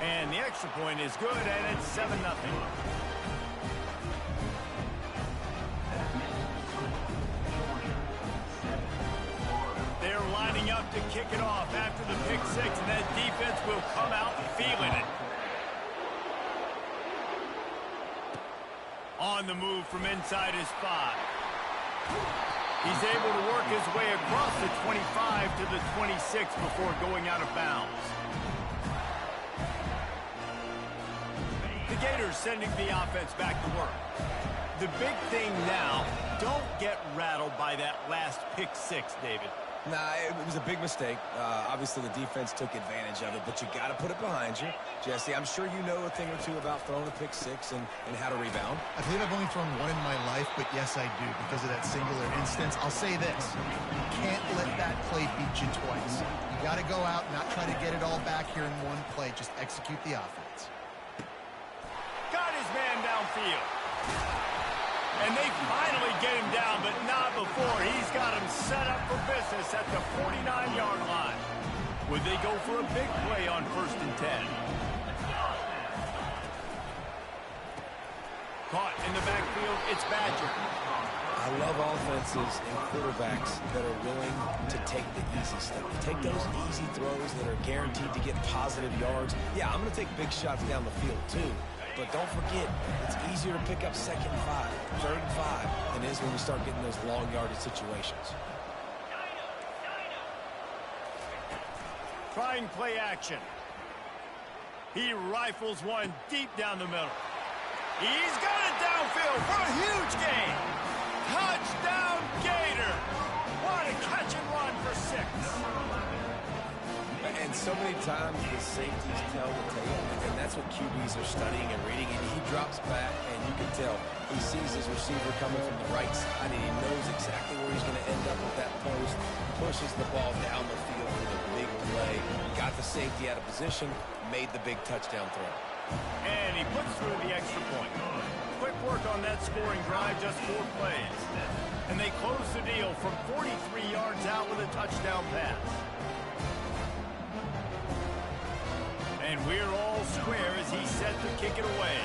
And the extra point is good, and it's 7-0. They're lining up to kick it off after the pick six, and that defense will come out feeling it. On the move from inside his 5. He's able to work his way across the 25 to the 26 before going out of bounds. The Gators sending the offense back to work. The big thing now, don't get rattled by that last pick six, David. Nah, it was a big mistake. Obviously, the defense took advantage of it, but you got to put it behind you. Jesse, I'm sure you know a thing or two about throwing a pick six and how to rebound. I believe I've only thrown one in my life, but yes, I do, because of that singular instance. I'll say this. You can't let that play beat you twice. You got to go out and not try to get it all back here in one play. Just execute the offense. Got his man downfield. And they finally get him down, but not before. He's got him set up for business at the 49-yard line. Would they go for a big play on 1st and 10? Caught in the backfield, it's Badger. I love offenses and quarterbacks that are willing to take the easy stuff. Take those easy throws that are guaranteed to get positive yards. Yeah, I'm going to take big shots down the field, too. But don't forget, it's easier to pick up 2nd and 5, 3rd and 5 than it is when we start getting those long yardage situations. Trying play action. He rifles one deep down the middle. He's got it downfield for a huge gain. Touchdown, Gator. What a catch and run for 6. And so many times the safeties tell the tale, and that's what QBs are studying and reading. And he drops back, and you can tell he sees his receiver coming from the right side, and he knows exactly where he's going to end up with that post. Pushes the ball down the field for the big play. Got the safety out of position, made the big touchdown throw. And he puts through the extra point. Quick work on that scoring drive, just 4 plays. And they close the deal from 43 yards out with a touchdown pass. And we're all square as he's set to kick it away.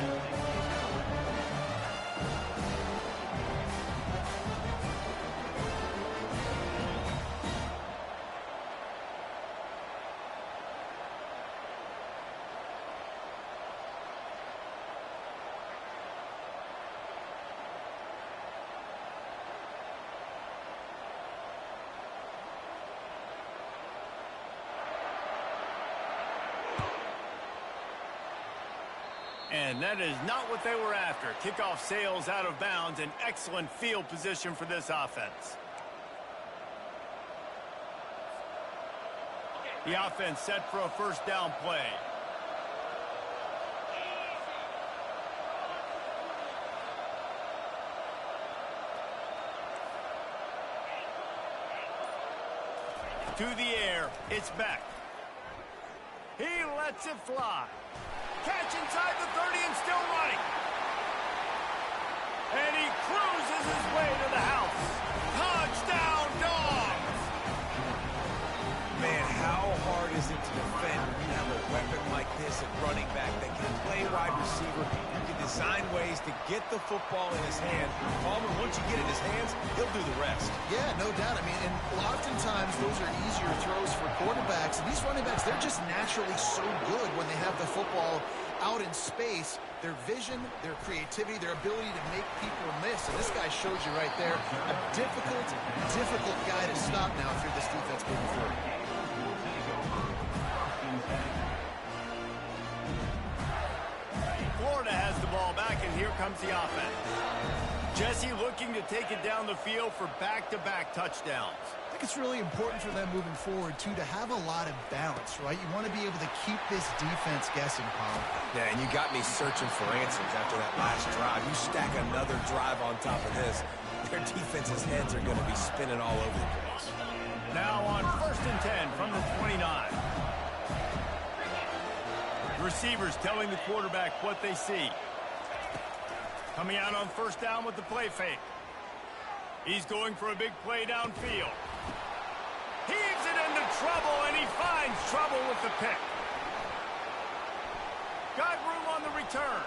And that is not what they were after. Kickoff sails out of bounds, and excellent field position for this offense. The offense set for a 1st down play. To the air, it's back. He lets it fly. Catch inside the 30 and still running. And he cruises his way to the house. Touchdown, Dogs! Man, how hard is it to defend when you have a weapon like this at running back that can play wide receiver? You can design ways to get the football in his hand. Palmer, once you get it in his hands, he'll do the rest. Yeah, no doubt. I mean, and oftentimes those are easier throws for quarterbacks. And these running backs, they're just naturally so good when they have the football out in space. Their vision, their creativity, their ability to make people miss. And this guy shows you right there a difficult guy to stop now if you're this defense moving forward. Florida has the ball back, and here comes the offense. Jesse looking to take it down the field for back-to-back touchdowns. I think it's really important for them moving forward, too, to have a lot of balance, right? You want to be able to keep this defense guessing, Paul. Yeah, and you got me searching for answers after that last drive. You stack another drive on top of this, their defense's heads are going to be spinning all over the place. Now on 1st and 10 from the 29. Receivers telling the quarterback what they see. Coming out on 1st down with the play fake. He's going for a big play downfield. Heaves it into trouble, and he finds trouble with the pick. Got room on the return.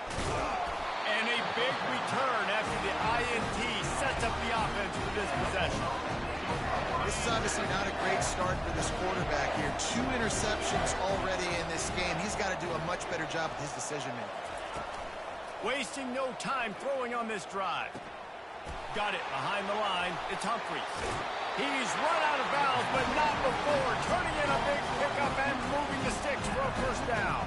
And a big return after the INT sets up the offense for this possession. This is obviously not a great start for this quarterback here. 2 interceptions already in this game. He's got to do a much better job with his decision-making. Wasting no time throwing on this drive. Got it behind the line. It's Humphries. He's run out of bounds, but not before turning in a big pickup and moving the sticks for a first down.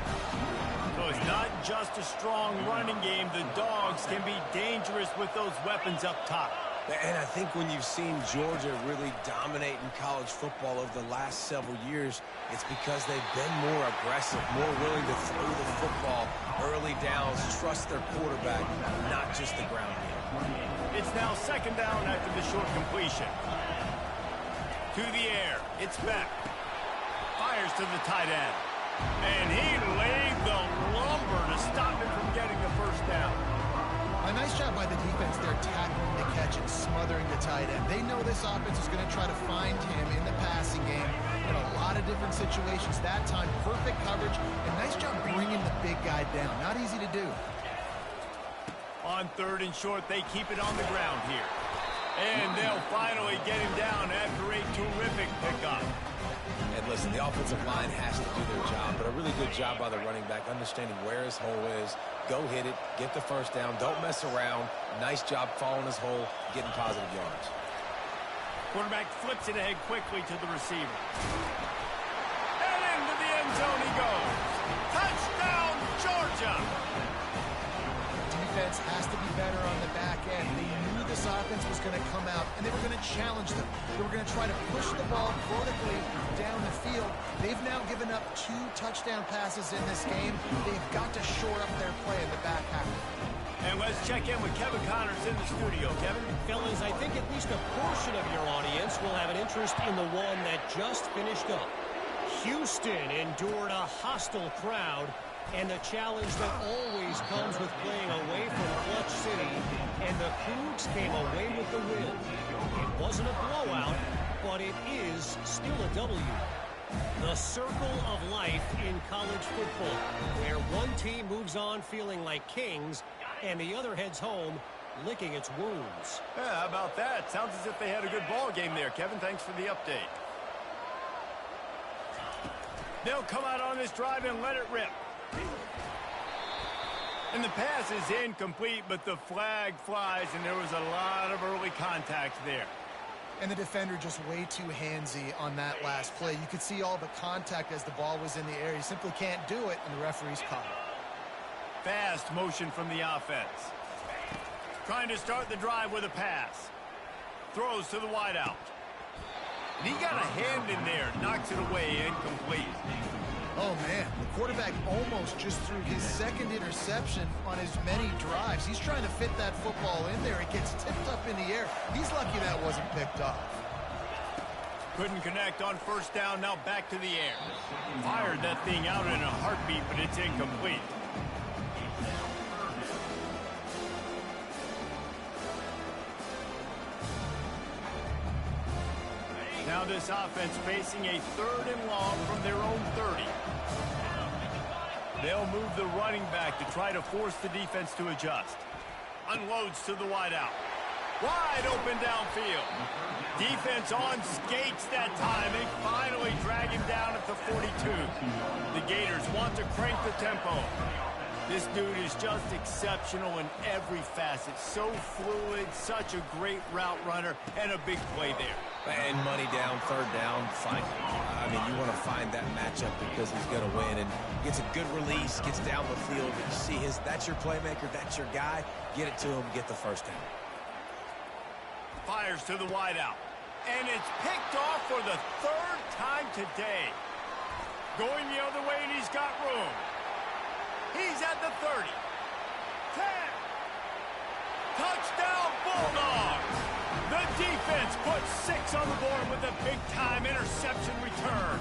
So it's not just a strong running game. The Dogs can be dangerous with those weapons up top. And I think when you've seen Georgia really dominate in college football over the last several years, it's because they've been more aggressive, more willing to throw the football early downs, trust their quarterback, not just the ground game. It's now second down after the short completion. To the air. It's Beck. Fires to the tight end. And he laid the lumber to stop him from getting the first down. A nice job by the defense there, tackling the catch and smothering the tight end. They know this offense is going to try to find him in the passing game in a lot of different situations. That time, perfect coverage, and nice job bringing the big guy down. Not easy to do. On third and short, they keep it on the ground here. And they'll finally get him down after a terrific pickup. And listen, the offensive line has to do their job, but a really good job by the running back, understanding where his hole is. Go hit it, get the first down, don't mess around. Nice job following his hole, getting positive yards. Quarterback flips it ahead quickly to the receiver. And into the end zone he goes. Touchdown, Georgia! Defense has to be better on the back end. They knew this offense was going to come out, and they were going to challenge them. They were going to try to push the ball vertically down the field. They've now given up 2 touchdown passes in this game. They've got to shore up their play in the back half. And let's check in with Kevin Connors in the studio. Kevin? Fellas, I think at least a portion of your audience will have an interest in the one that just finished up. Houston endured a hostile crowd and the challenge that always comes with playing away from Clutch City, and the Cougs came away with the win. It wasn't a blowout, but it is still a W. The circle of life in college football, where one team moves on feeling like kings, and the other heads home licking its wounds. Yeah, how about that? Sounds as if they had a good ball game there, Kevin. Thanks for the update. They'll come out on this drive and let it rip. And the pass is incomplete, but the flag flies, and there was a lot of early contact there. And the defender just way too handsy on that last play. You could see all the contact as the ball was in the air. He simply can't do it, and the referee's caught it. Fast motion from the offense. Trying to start the drive with a pass. Throws to the wideout. And he got a hand in there, knocks it away, incomplete. Oh, man, the quarterback almost just threw his second interception on as many drives. He's trying to fit that football in there. It gets tipped up in the air. He's lucky that wasn't picked off. Couldn't connect on first down, now back to the air. Fired that thing out in a heartbeat, but it's incomplete. Now this offense facing a third and long from their own 30. They'll move the running back to try to force the defense to adjust. Unloads to the wideout. Wide open downfield. Defense on skates that time. They finally drag him down at the 42. The Gators want to crank the tempo. This dude is just exceptional in every facet. So fluid, such a great route runner, and a big play there. And money down, third down, fine. I mean, you want to find that matchup because he's going to win. And gets a good release, gets down the field. You see that's your playmaker, that's your guy. Get it to him, get the first down. Fires to the wideout. And it's picked off for the third time today. Going the other way, and he's got room. He's at the 30. 10. Touchdown, Bulldogs. The defense puts 6 on the board with a big-time interception return.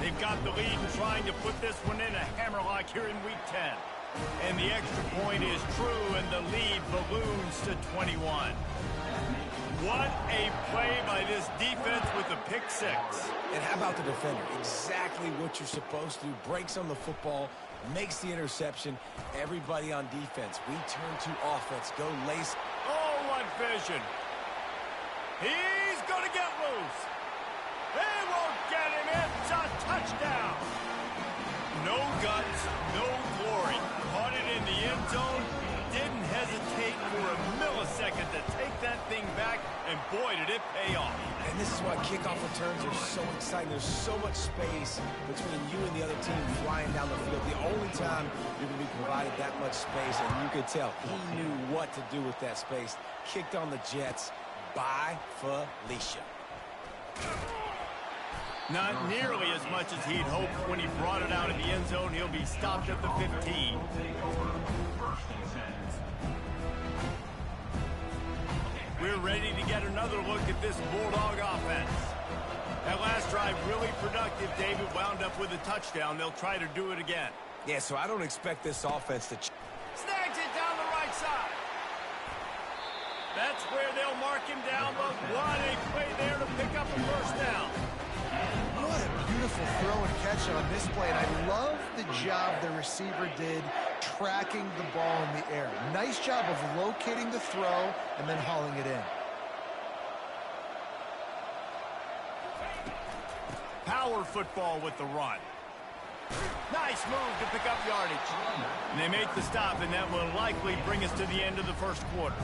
They've got the lead and trying to put this one in a hammerlock here in Week 10. And the extra point is true, and the lead balloons to 21. What a play by this defense with the pick 6. And how about the defender? Exactly what you're supposed to do. Breaks on the football, makes the interception. Everybody on defense, we turn to offense. Go lace. Oh, what vision. He's going to get loose. They won't get him. It's a touchdown. No guts, no glory. Caught it in the end zone. Didn't hesitate for a millisecond to take that thing back, and boy, did it pay off. And this is why kickoff returns are so exciting. There's so much space between you and the other team flying down the field. The only time you're going to be provided that much space, and you could tell he knew what to do with that space. Kicked on the Jets by Felicia. Not nearly as much as he'd hoped when he brought it out in the end zone. He'll be stopped at the 15. We're ready to get another look at this Bulldog offense. That last drive really productive. David wound up with a touchdown. They'll try to do it again. Yeah, so I don't expect this offense to... Snags it down the right side. That's where they'll mark him down, but what a play there to pick up a first down. What a beautiful throw and catch on this play. And I love the job the receiver did tracking the ball in the air. Nice job of locating the throw and then hauling it in. Power football with the run. Nice move to pick up yardage. And they make the stop, and that will likely bring us to the end of the first quarter.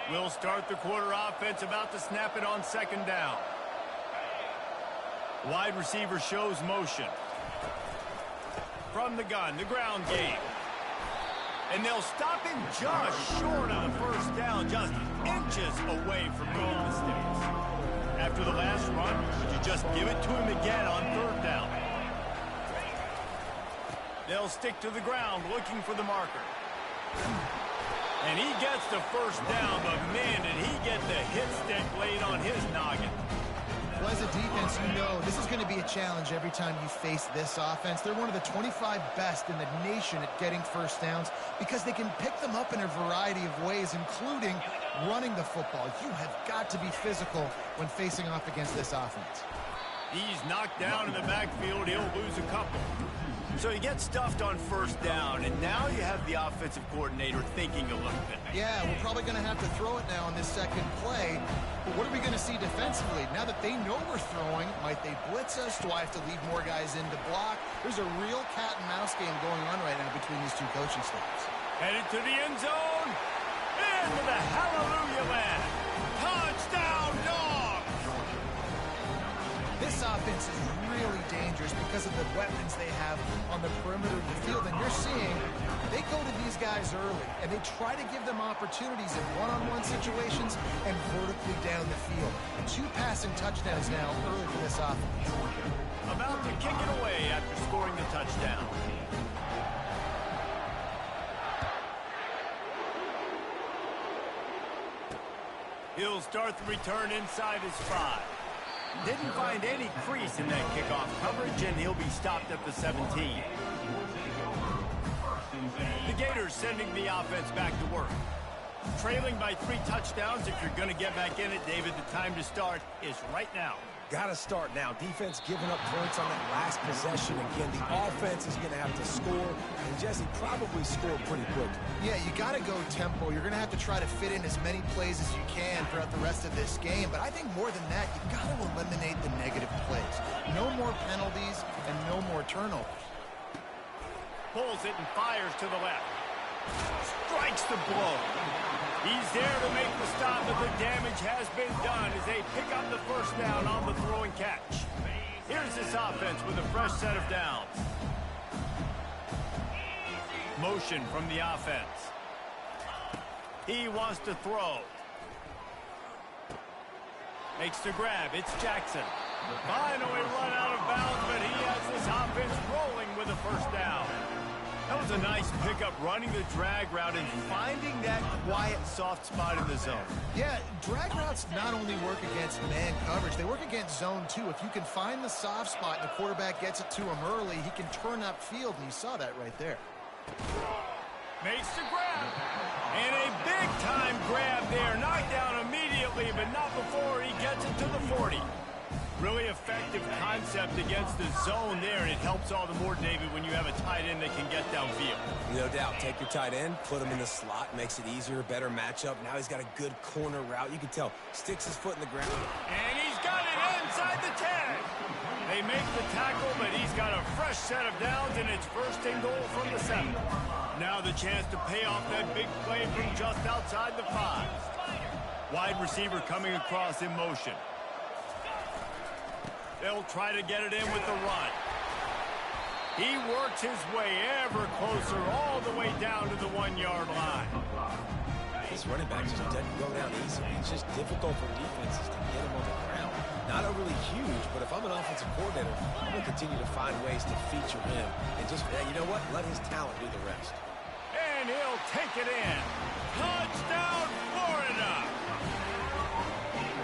We'll start the quarter offense, about to snap it on second down. Wide receiver shows motion. From the gun, the ground game. And they'll stop him just short of the first down, just inches away from going the sticks. After the last run, you just give it to him again on third down. They'll stick to the ground looking for the marker. And he gets the first down, but man, did he get the hit stick laid on his noggin. Well, as a defense, you know this is going to be a challenge every time you face this offense. They're one of the 25 best in the nation at getting first downs because they can pick them up in a variety of ways, including running the football. You have got to be physical when facing off against this offense. He's knocked down in the backfield. He'll lose a couple. So he gets stuffed on first down, and now you have the offensive coordinator thinking a little bit. Yeah, we're probably going to have to throw it now on this second play. But what are we going to see defensively? Now that they know we're throwing, might they blitz us? Do I have to leave more guys in to block? There's a real cat and mouse game going on right now between these two coaching staffs. Headed to the end zone. Into the hallelujah land. Touchdown, Dogs! This offense is really dangerous because of the weapons they have on the perimeter of the field. And you're seeing they go to these guys early, and they try to give them opportunities in one-on-one situations and vertically down the field. 2 passing touchdowns now early for this offense. About to kick it away after scoring the touchdown. He'll start the return inside his 5. Didn't find any crease in that kickoff coverage, and he'll be stopped at the 17. The Gators sending the offense back to work. Trailing by 3 touchdowns. If you're going to get back in it, David, the time to start is right now. Got to start now. Defense giving up points on that last possession. Again, the offense is going to have to score, and Jesse probably scored pretty quick. Yeah, you got to go tempo. You're going to have to try to fit in as many plays as you can throughout the rest of this game. But I think more than that, you've got to eliminate the negative plays. No more penalties and no more turnovers. Pulls it and fires to the left. Strikes the blow. He's there to make the stop, but the damage has been done as they pick up the first down on the throw and catch. Here's this offense with a fresh set of downs. Motion from the offense. He wants to throw. Makes the grab. It's Jackson. Finally run out of bounds, but he has this offense rolling with a first down. That was a nice pickup, running the drag route and finding that quiet, soft spot in the zone. Yeah, drag routes not only work against man coverage, they work against zone too. If you can find the soft spot and the quarterback gets it to him early, he can turn upfield, and you saw that right there. Makes the grab. And a big-time grab there. Knocked down immediately, but not before he gets it to the 40. Really effective concept against the zone there, and it helps all the more, David, when you have a tight end that can get downfield. No doubt. Take your tight end, put him in the slot, makes it easier, better matchup. Now he's got a good corner route. You can tell. Sticks his foot in the ground. And he's got it inside the 10. They make the tackle, but he's got a fresh set of downs, and it's first and goal from the 7. Now the chance to pay off that big play from just outside the 5. Wide receiver coming across in motion. They'll try to get it in with the run. He works his way ever closer all the way down to the 1-yard line. This running back just doesn't go down easily. It's just difficult for defenses to get him on the ground. Not overly huge, but if I'm an offensive coordinator, I'm going to continue to find ways to feature him. And just, you know what? Let his talent do the rest. And he'll take it in. Touchdown, Florida!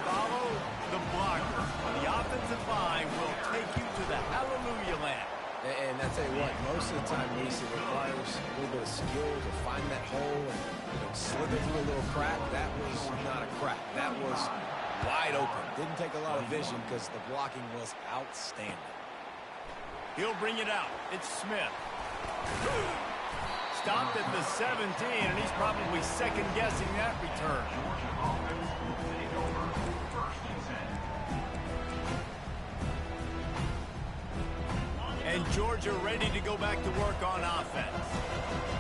Follow the blocker. The offensive line will take you to the hallelujah land. And I tell you what, most of the time, Reese, it requires a little bit of skill to find that hole and slither through a little crack. That was not a crack. That was wide open. Didn't take a lot of vision because the blocking was outstanding. He'll bring it out. It's Smith. Stopped at the 17, and he's probably second-guessing that return. And Georgia ready to go back to work on offense.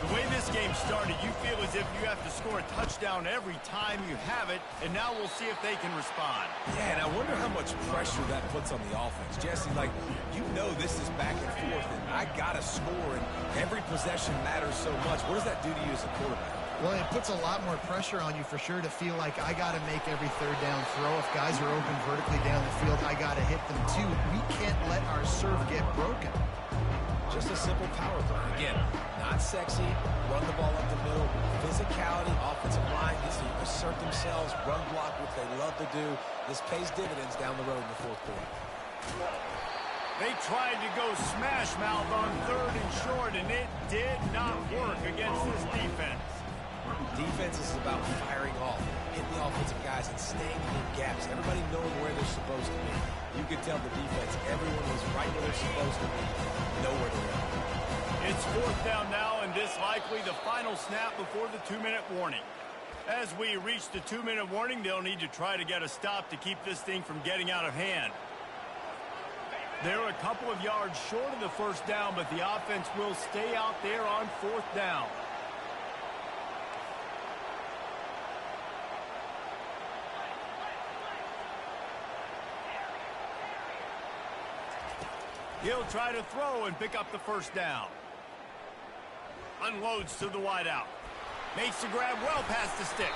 The way this game started, you feel as if you have to score a touchdown every time you have it, and now we'll see if they can respond. Yeah, and I wonder how much pressure that puts on the offense. Jesse, this is back and forth, and I got to score, and every possession matters so much. What does that do to you as a quarterback? Well, it puts a lot more pressure on you for sure to feel like I got to make every third down throw. If guys are open vertically down the field, I got to hit them too. We can't let our serve get broken. Just a simple power play. Again, not sexy, run the ball up the middle, physicality, offensive line gets to assert themselves, run block, which they love to do. This pays dividends down the road in the fourth quarter. They tried to go smash mouth on 3rd and short, and it did not work against this defense. Defense is about firing off, hitting the offensive guys and staying in gaps. Everybody knowing where they're supposed to be. You could tell the defense, everyone was right where they're supposed to be, nowhere to run. It's 4th down now, and this likely the final snap before the 2-minute warning. As we reach the 2-minute warning, they'll need to try to get a stop to keep this thing from getting out of hand. They're a couple of yards short of the first down, but the offense will stay out there on 4th down. He'll try to throw and pick up the first down. Unloads to the wideout. Makes the grab well past the sticks.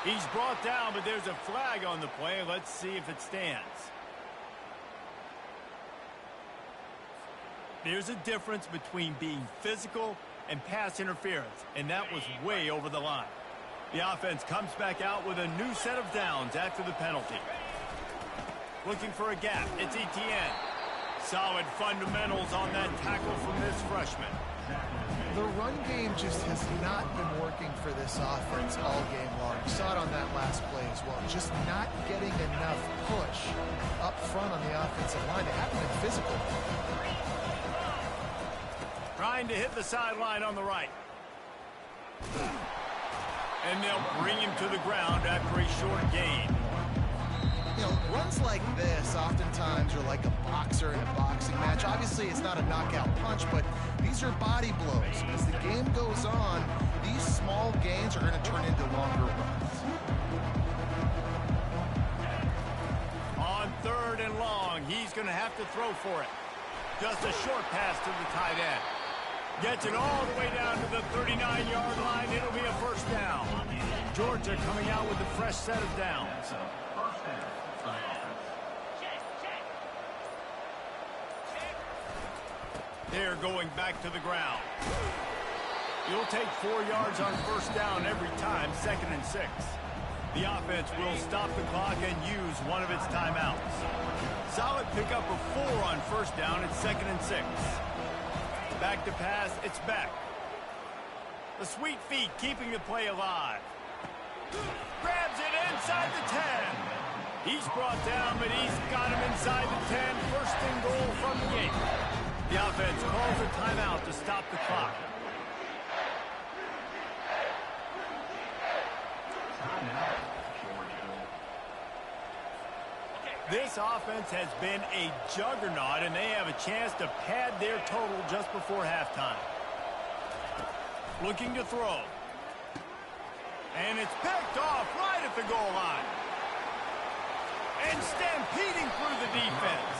He's brought down, but there's a flag on the play. Let's see if it stands. There's a difference between being physical and pass interference, and that was way over the line. The offense comes back out with a new set of downs after the penalty. Looking for a gap. It's Etienne. Solid fundamentals on that tackle from this freshman. The run game just has not been working for this offense all game long. You saw it on that last play as well. Just not getting enough push up front on the offensive line. They haven't been physical. Trying to hit the sideline on the right. And they'll bring him to the ground after a short gain. You know, runs like this oftentimes are like a boxer in a boxing match. Obviously, it's not a knockout punch, but these are body blows. As the game goes on, these small gains are going to turn into longer runs. On 3rd and long, he's going to have to throw for it. Just a short pass to the tight end. Gets it all the way down to the 39-yard line. It'll be a first down. Georgia coming out with a fresh set of downs. They're going back to the ground. You'll take 4 yards on first down every time, 2nd and 6. The offense will stop the clock and use one of its timeouts. Solid pickup of 4 on first down. It's 2nd and 6. Back to pass. It's Beck. The sweet feet keeping the play alive. Grabs it inside the 10. He's brought down, but he's got him inside the 10. First and goal from the 8. The offense calls a timeout to stop the clock. This offense has been a juggernaut, and they have a chance to pad their total just before halftime. Looking to throw. And it's picked off right at the goal line. And stampeding through the defense.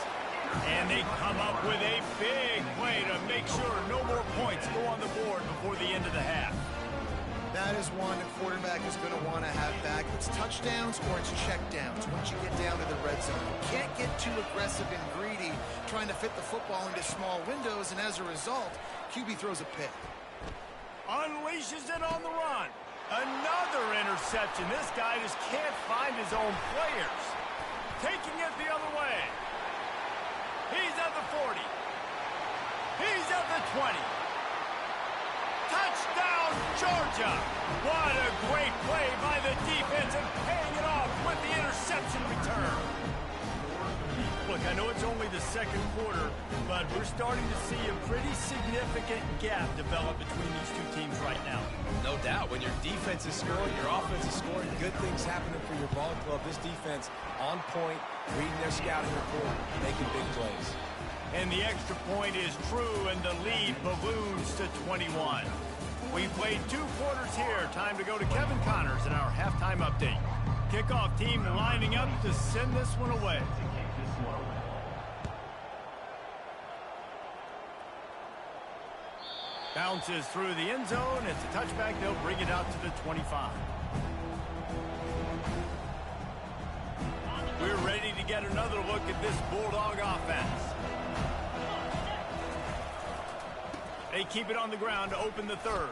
And they come up with a big play to make sure no more points go on the board before the end of the half. That is one a quarterback is going to want to have back. It's touchdowns or it's checkdowns once you get down to the red zone. You can't get too aggressive and greedy trying to fit the football into small windows, and as a result, QB throws a pick. Unleashes it on the run. Another interception. This guy just can't find his own players. Taking it the other way. He's at the 40. He's at the 20. Touchdown, Georgia! What a great play by the defense and paying it off with the interception return. Look, I know it's only the second quarter, but we're starting to see a pretty significant gap develop between these two teams right now. No doubt. When your defense is scoring, your offense is scoring, good things happening for your ball club. This defense on point, reading their scouting report, making big plays. And the extra point is true, and the lead balloons to 21. We played 2 quarters here. Time to go to Kevin Connors in our halftime update. Kickoff team lining up to send this one away. Bounces through the end zone. It's a touchback. They'll bring it out to the 25. We're ready to get another look at this Bulldog offense. They keep it on the ground to open the third.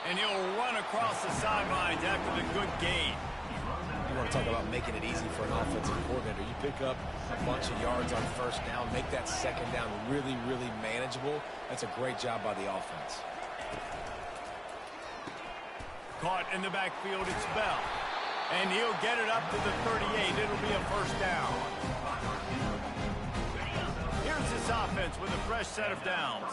And he'll run across the sidelines after the good gain. You want to talk about making it easy for an offensive coordinator. You pick up a bunch of yards on first down, make that second down really, really manageable. That's a great job by the offense. Caught in the backfield, it's Bell. And he'll get it up to the 38. It'll be a first down. Here's this offense with a fresh set of downs.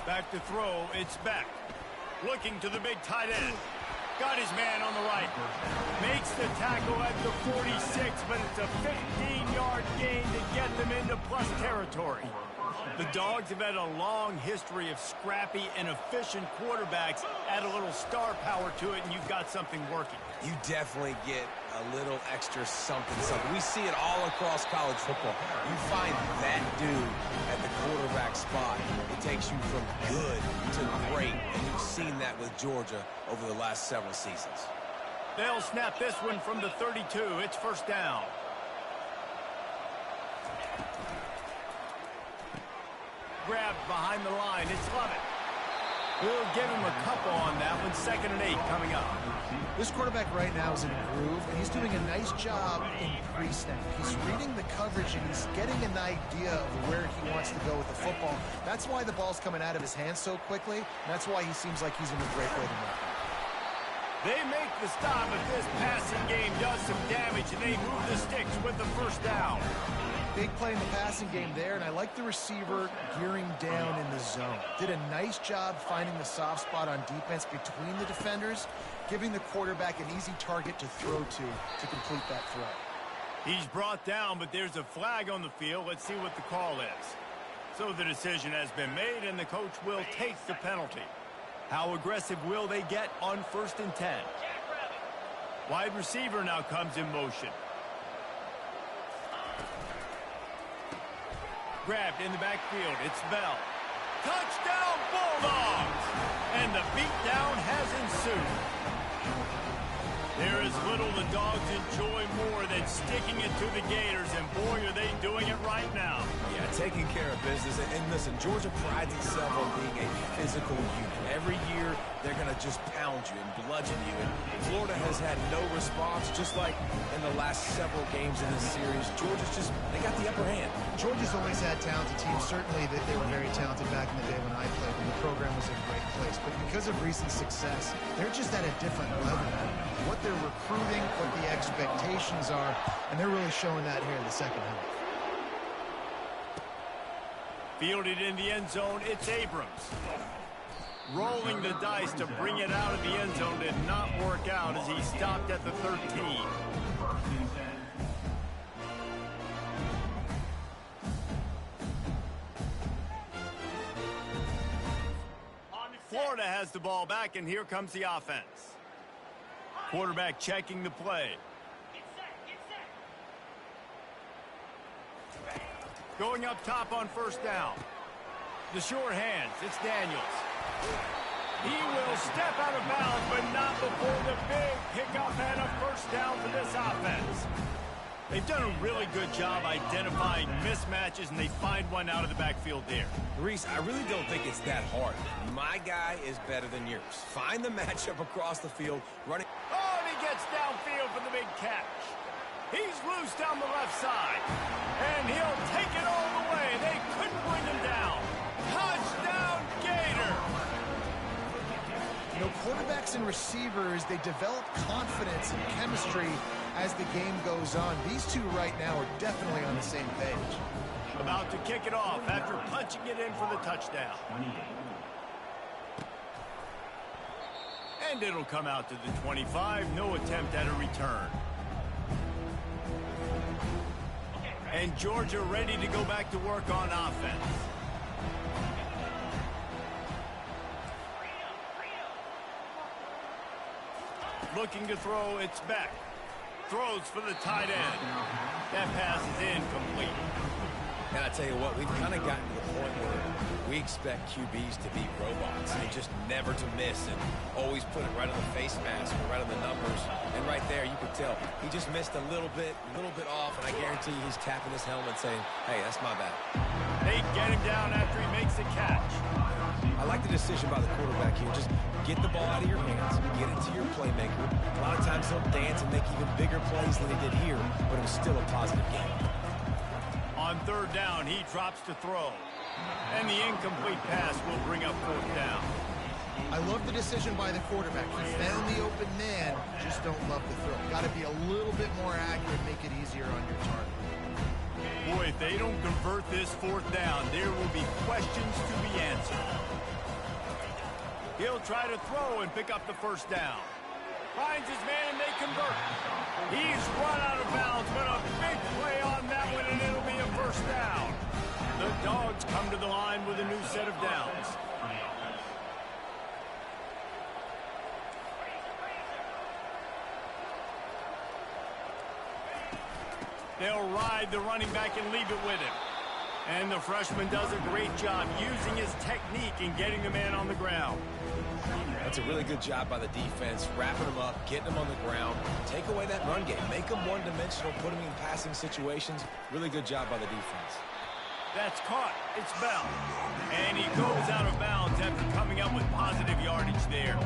Back to throw, it's Beck. Looking to the big tight end. Got his man on the right. Makes the tackle at the 46, but it's a 15-yard gain to get them into plus territory. The Dogs have had a long history of scrappy and efficient quarterbacks. Add a little star power to it, and you've got something working. You definitely get a little extra something. We see it all across college football. You find that dude at the quarterback spot. It takes you from good to great, and you've seen that with Georgia over the last several seasons. They'll snap this one from the 32. It's first down. Grabbed behind the line. It's Lovett. We'll give him a couple on that one. 2nd and 8 coming up. This quarterback right now is in a groove, and he's doing a nice job in pre-snap. He's reading the coverage, and he's getting an idea of where he wants to go with the football. That's why the ball's coming out of his hands so quickly, and that's why he seems like he's in a great rhythm right now. They make the stop, but this passing game does some damage, and they move the sticks with the first down. Big play in the passing game there, and I like the receiver gearing down in the zone. Did a nice job finding the soft spot on defense between the defenders, giving the quarterback an easy target to throw to complete that throw. He's brought down, but there's a flag on the field. Let's see what the call is. So the decision has been made, and the coach will take the penalty. How aggressive will they get on 1st and 10? Wide receiver now comes in motion. Grabbed in the backfield. It's Bell. Touchdown, Bulldogs! And the beatdown has ensued. There is little the Dogs enjoy more than sticking it to the Gators, and boy, are they doing it right now. Yeah, taking care of business. And listen, Georgia prides itself on being a physical unit. Every year, they're going to just pound you and bludgeon you. And Florida has had no response, just like in the last several games in this series. Georgia's just, they got the upper hand. Georgia's always had talented teams. Certainly they were very talented back in the day when I played, and the program was in a great place. But because of recent success, they're just at a different level. What they're recruiting, what the expectations are, and they're really showing that here in the second half. Fielded in the end zone, it's Abrams. Rolling the dice to bring it out of the end zone did not work out as he stopped at the 13. Florida has the ball back, and here comes the offense. Quarterback checking the play. Going up top on first down. The sure hands, it's Daniels. He will step out of bounds, but not before the big pickup and a first down for this offense. They've done a really good job identifying mismatches, and they find one out of the backfield there. Reese, I really don't think it's that hard. My guy is better than yours. Find the matchup across the field, running. Oh, and he gets downfield for the big catch. He's loose down the left side, and he'll take it all the way. They couldn't bring him down. Touchdown, Gator! You know, quarterbacks and receivers, they develop confidence and chemistry as the game goes on. These two right now are definitely on the same page. About to kick it off after punching it in for the touchdown. And it'll come out to the 25. No attempt at a return. And Georgia ready to go back to work on offense. Looking to throw, it's Beck. Throws for the tight end. That pass is incomplete. And I tell you what, we've kind of gotten to the point where we expect QBs to be robots and just never to miss and always put it right on the face mask or right on the numbers. And right there, you could tell he just missed a little bit off, and I guarantee you he's tapping his helmet saying, hey, that's my bad. They get him down after he makes the catch. I like the decision by the quarterback here. Just get the ball out of your hands, get it to your playmaker. A lot of times he'll dance and make even bigger plays than he did here, but it was still a positive game. On third down, he drops to throw. And the incomplete pass will bring up fourth down. I love the decision by the quarterback. He found the open man, just don't love the throw. Got to be a little bit more accurate, make it easier on your target. Boy, if they don't convert this fourth down, there will be questions to be answered. He'll try to throw and pick up the first down. Finds his man and they convert. He's run out of bounds, but a big play on that one, and it'll be a first down. The Dogs come to the line with a new set of downs. They'll ride the running back and leave it with him. And the freshman does a great job using his technique and getting the man on the ground. That's a really good job by the defense, wrapping them up, getting them on the ground, take away that run game, make them one-dimensional, put them in passing situations. Really good job by the defense. That's caught. It's Bell. And he goes out of bounds after coming up with positive yardage there.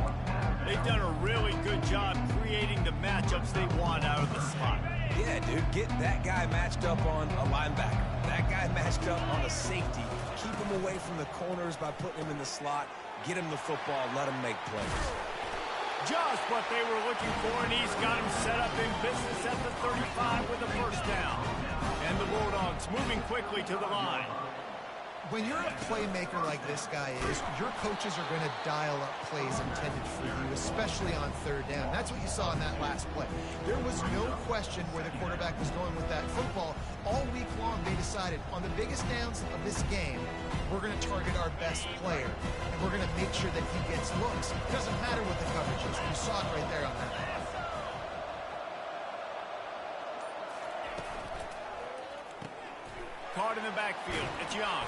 They've done a really good job creating the matchups they want out of the slot. Yeah, dude, get that guy matched up on a linebacker. That guy matched up on a safety. Keep him away from the corners by putting him in the slot. Get him the football. Let him make plays. Just what they were looking for, and he's got him set up in business at the 35 with the first down. And the Bulldogs moving quickly to the line. When you're a playmaker like this guy is, your coaches are going to dial up plays intended for you, especially on third down. That's what you saw in that last play. There was no question where the quarterback was going with that football. All week long, they decided on the biggest downs of this game, we're going to target our best player, and we're going to make sure that he gets looks. It doesn't matter what the coverage is. You saw it right there on that play. Caught in the backfield. It's Young.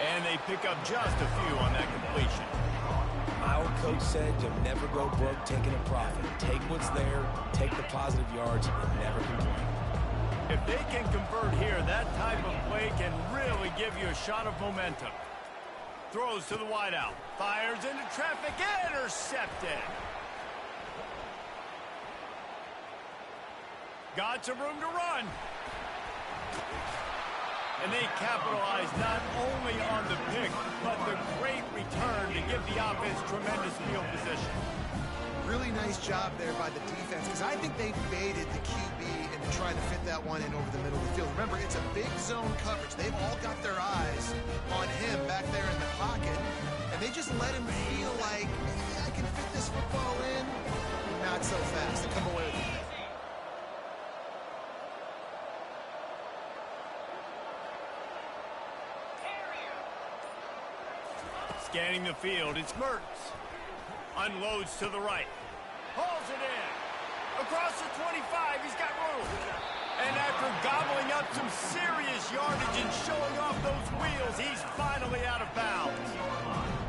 And they pick up just a few on that completion. Mild coach said, you'll never go broke taking a profit. Take what's there, take the positive yards, and never complain. If they can convert here, that type of play can really give you a shot of momentum. Throws to the wideout. Fires into traffic. Intercepted. Got some room to run. And they capitalize not only on the pick, but the great return to give the offense tremendous field position. Really nice job there by the defense, because I think they baited the QB into trying to fit that one in over the middle of the field. Remember, it's a big zone coverage. They've all got their eyes on him back there in the pocket, and they just let him feel like, I can fit this football in. Not so fast. They come away with it. Scanning the field, it's Mertz. Unloads to the right. Hauls it in. Across the 25, he's got room. And after gobbling up some serious yardage and showing off those wheels, he's finally out of bounds.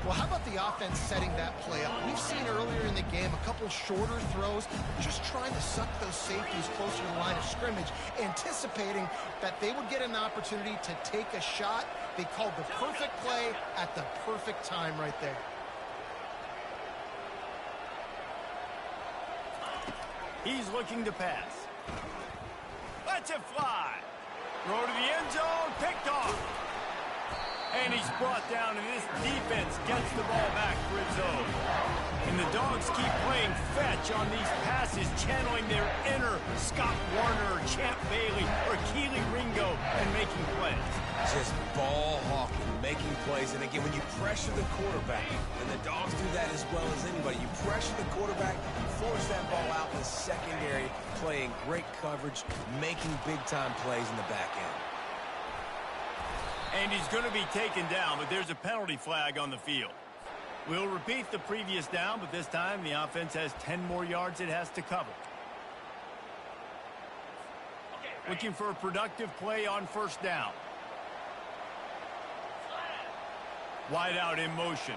Well, how about the offense setting that play up? We've seen earlier in the game a couple shorter throws, just trying to suck those safeties closer to the line of scrimmage, anticipating that they would get an opportunity to take a shot. They called the perfect play at the perfect time right there. He's looking to pass. Lets it fly. Throw to the end zone, picked off. And he's brought down, and this defense gets the ball back for its own. And the Dogs keep playing fetch on these passes, channeling their inner Scott Warner, or Champ Bailey, or Keely Ringo, and making plays. Just ball hawking, making plays. And again, when you pressure the quarterback, and the Dogs do that as well as anybody, you pressure the quarterback, force that ball out in the secondary, playing great coverage, making big-time plays in the back end. And he's going to be taken down, but there's a penalty flag on the field. We'll repeat the previous down, but this time the offense has 10 more yards it has to cover. Looking for a productive play on first down. Wide out in motion.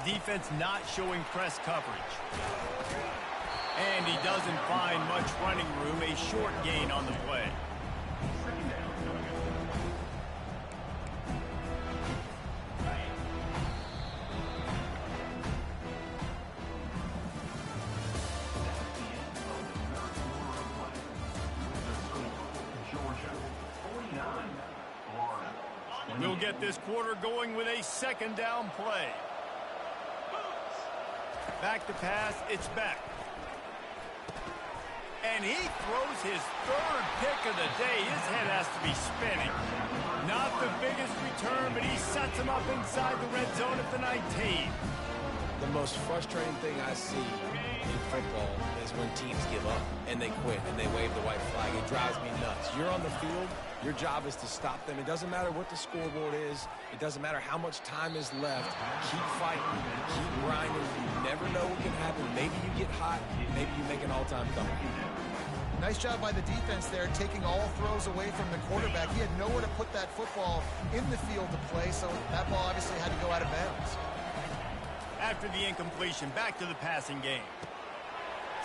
Defense not showing press coverage. And he doesn't find much running room, a short gain on the play. We'll get this quarter going with a second down play. Back to pass, it's back. And he throws his third pick of the day. His head has to be spinning. Not the biggest return, but he sets him up inside the red zone at the 19. The most frustrating thing I see in football is when teams give up and they quit and they wave the white flag. It drives me nuts. You're on the field. Your job is to stop them. It doesn't matter what the scoreboard is. It doesn't matter how much time is left. Keep fighting. Keep grinding. You never know what can happen. Maybe you get hot. Maybe you make an all-time comeback. Nice job by the defense there, taking all throws away from the quarterback. He had nowhere to put that football in the field to play, so that ball obviously had to go out of bounds. After the incompletion, back to the passing game.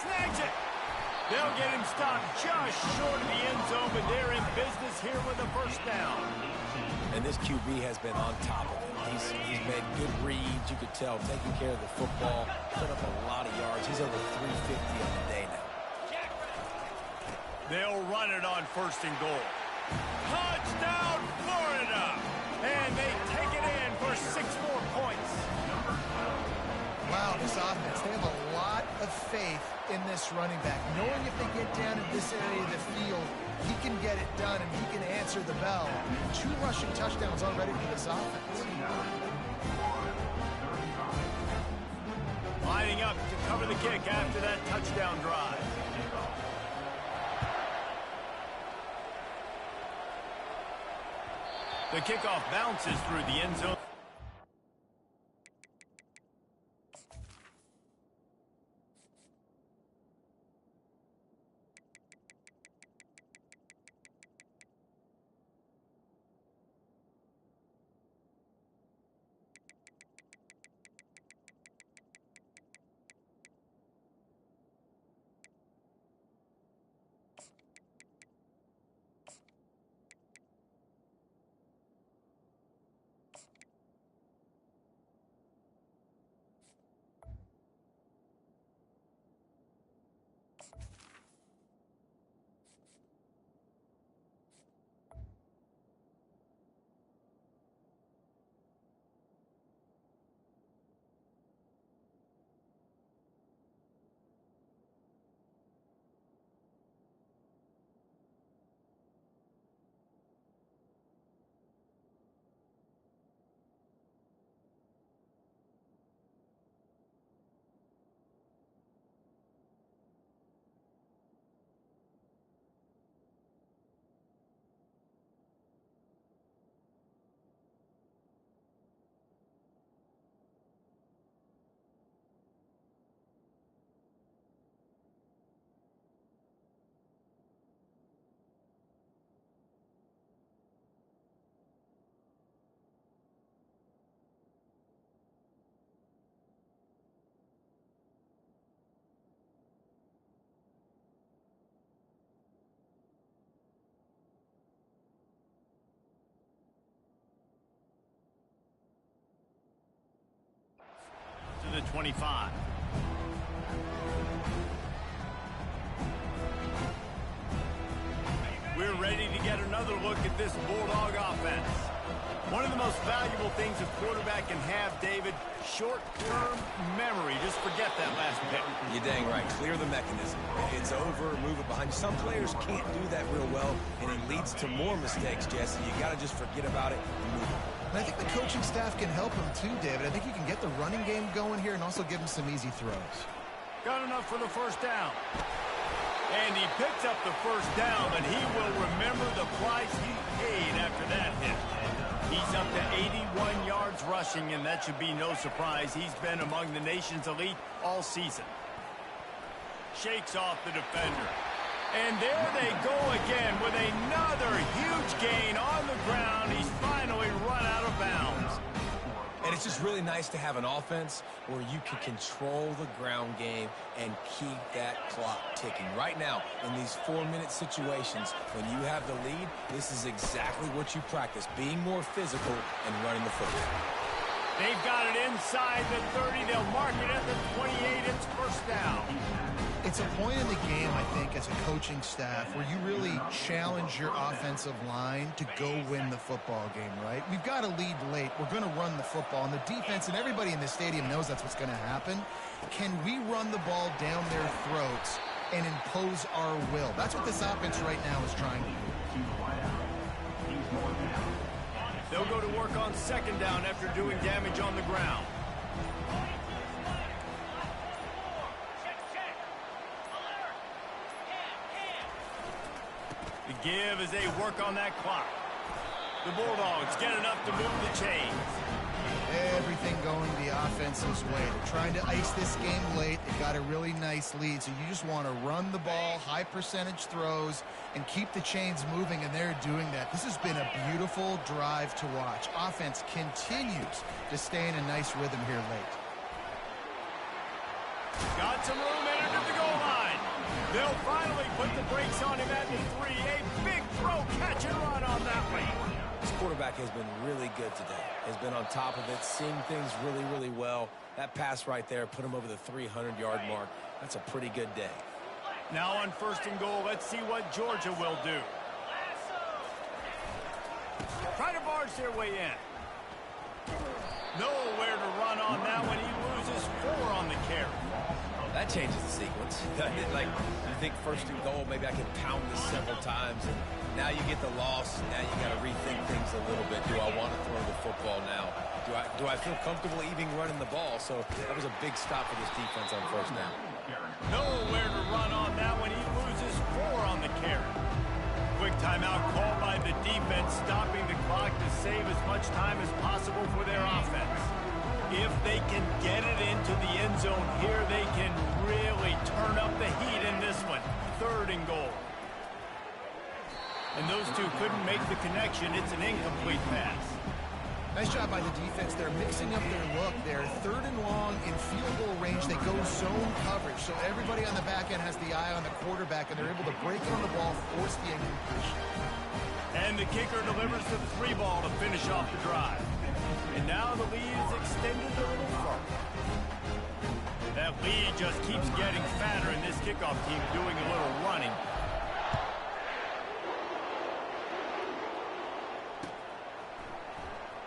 Snags it. They'll get him stopped just short of the end zone, but they're in business here with a first down. And this QB has been on top of it. He's made good reads. You could tell, taking care of the football, put up a lot of yards. He's over 350 on the day now. They'll run it on first and goal. Touchdown, Florida! And they take it in for 6 more points. Wow, this offense, they have a lot of faith in this running back. Knowing if they get down in this area of the field, he can get it done and he can answer the bell. 2 rushing touchdowns already for this offense. Lining up to cover the kick after that touchdown drive. The kickoff bounces through the end zone. 25. We're ready to get another look at this Bulldog offense. One of the most valuable things a quarterback can have, David, short-term memory. Just forget that last pick. You're dang right. Clear the mechanism. It's over, move it behind you. Some players can't do that real well, and it leads to more mistakes, Jesse. You got to just forget about it and move it. And I think the coaching staff can help him too, David. I think you can get the running game going here and also give him some easy throws. Got enough for the first down. And he picks up the first down, but he will remember the price he paid after that hit. He's up to 81 yards rushing, and that should be no surprise. He's been among the nation's elite all season. Shakes off the defender. And there they go again with another huge gain on the ground. He's finally run out of bounds. And it's just really nice to have an offense where you can control the ground game and keep that clock ticking. Right now, in these 4-minute situations, when you have the lead, this is exactly what you practice, being more physical and running the football. They've got it inside the 30. They'll mark it at the 28. It's first down. It's a point in the game, I think, as a coaching staff where you really challenge your offensive line to go win the football game, right? We've got to lead late. We're going to run the football. And the defense and everybody in the stadium knows that's what's going to happen. Can we run the ball down their throats and impose our will? That's what this offense right now is trying to do. They'll go to work on second down after doing damage on the ground. The give as they work on that clock. The Bulldogs get enough to move the chains. Everything going the offense's way. They're trying to ice this game late. They've got a really nice lead, so you just want to run the ball, high percentage throws, and keep the chains moving, and they're doing that. This has been a beautiful drive to watch. Offense continues to stay in a nice rhythm here late. Got some room, entered at the goal line. They'll finally put the brakes on him at the 3. A big throw, catch and run on that one. This quarterback has been really good today. Has been on top of it, seeing things really, really well. That pass right there put him over the 300-yard mark. That's a pretty good day. Now on first and goal, let's see what Georgia will do. Try to barge their way in. Nowhere to run on that one. He loses 4 on the carry. That changes the sequence. Like, you think first and goal, maybe I can pound this several times, and now you get the loss. Now you got to rethink things a little bit. Do I want to throw the football now? Do I feel comfortable even running the ball? So that was a big stop for this defense on first down. Nowhere to run on that one. He loses 4 on the carry. Quick timeout called by the defense, stopping the clock to save as much time as possible for their offense. If they can get it into the end zone here, they can really turn up the heat in this one. Third and goal. And those two couldn't make the connection. It's an incomplete pass. Nice job by the defense. They're mixing up their look. They're third and long in field goal range. They go zone coverage. So everybody on the back end has the eye on the quarterback, and they're able to break it on the ball, force the incompletion. And the kicker delivers the 3 ball to finish off the drive. And now the lead is extended a little further. That lead just keeps getting fatter, and this kickoff team doing a little running.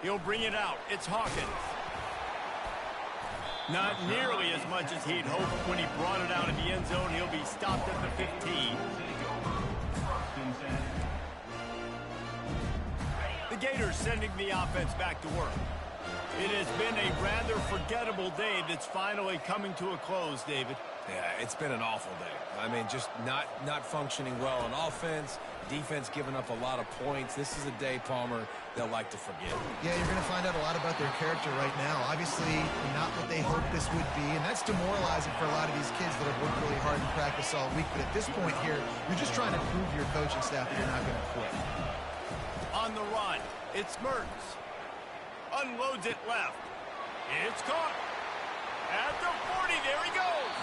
He'll bring it out. It's Hawkins. Not nearly as much as he'd hoped when he brought it out of the end zone. He'll be stopped at the 15. The Gators sending the offense back to work. It has been a rather forgettable day that's finally coming to a close, David. Yeah, it's been an awful day. I mean, just not functioning well on offense. Defense giving up a lot of points. This is a day, Palmer, they'll like to forget. Yeah, you're going to find out a lot about their character right now. Obviously, not what they hoped this would be, and that's demoralizing for a lot of these kids that have worked really hard in practice all week. But at this point here, you're just trying to prove to your coaching staff that you're not going to quit. On the run, it's Mertens. Unloads it left. It's caught. At the 40, there he goes.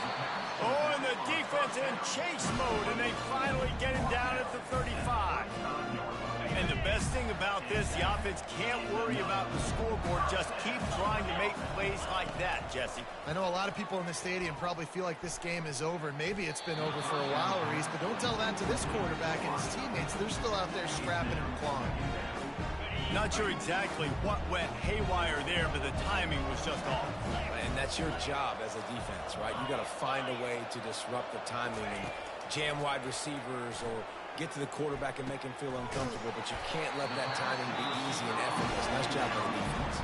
Oh, and the defense in chase mode, and they finally get him down at the 35. And the best thing about this, the offense can't worry about the scoreboard. Just keep trying to make plays like that, Jesse. I know a lot of people in the stadium probably feel like this game is over. Maybe it's been over for a while, Reese, but don't tell that to this quarterback and his teammates. They're still out there scrapping and clawing. Not sure exactly what went haywire there, but the timing was just off. And that's your job as a defense, right? You got to find a way to disrupt the timing and jam wide receivers or get to the quarterback and make him feel uncomfortable, but you can't let that timing be easy and effortless. Nice job by the defense.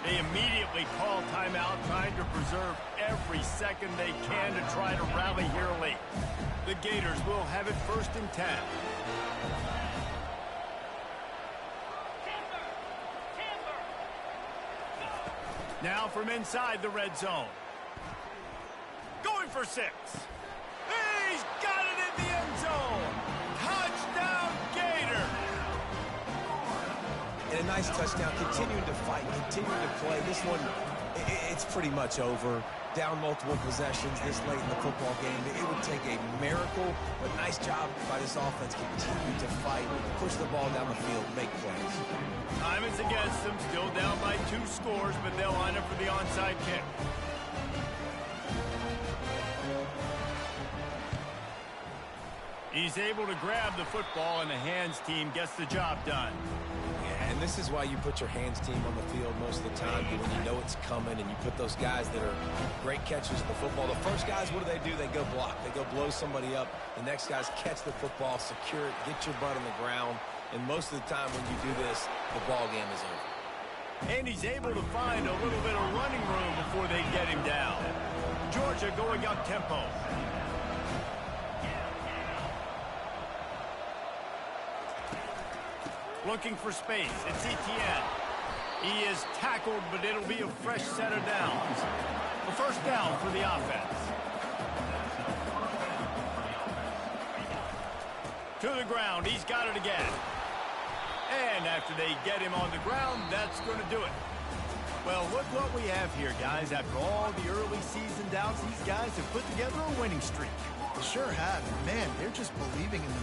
They immediately call timeout, trying to preserve every second they can to try to rally here late. The Gators will have it 1st and 10. Now from inside the red zone. Going for 6. He's got it in the end zone. Touchdown, Gator. And a nice touchdown, continuing to fight, continuing to play. This one, it's pretty much over. Down multiple possessions this late in the football game. It would take a miracle, but nice job by this offense. Continue to fight, push the ball down the field, make plays. Time is against them, still down by 2 scores, but they'll line up for the onside kick. He's able to grab the football, and the hands team gets the job done. Yeah, and this is why you put your hands team on the field most of the time, when you know it's coming, and you put those guys that are great catchers of the football. The first guys, what do? They go block. They go blow somebody up. The next guys catch the football, secure it, get your butt on the ground. And most of the time when you do this, the ball game is over. And he's able to find a little bit of running room before they get him down. Georgia going up tempo. Looking for space. It's Etienne. He is tackled, but it'll be a fresh set of downs. The 1st down for the offense. To the ground. He's got it again. And after they get him on the ground, that's going to do it. Well, look what we have here, guys. After all the early season doubts, these guys have put together a winning streak. They sure have. Man, they're just believing in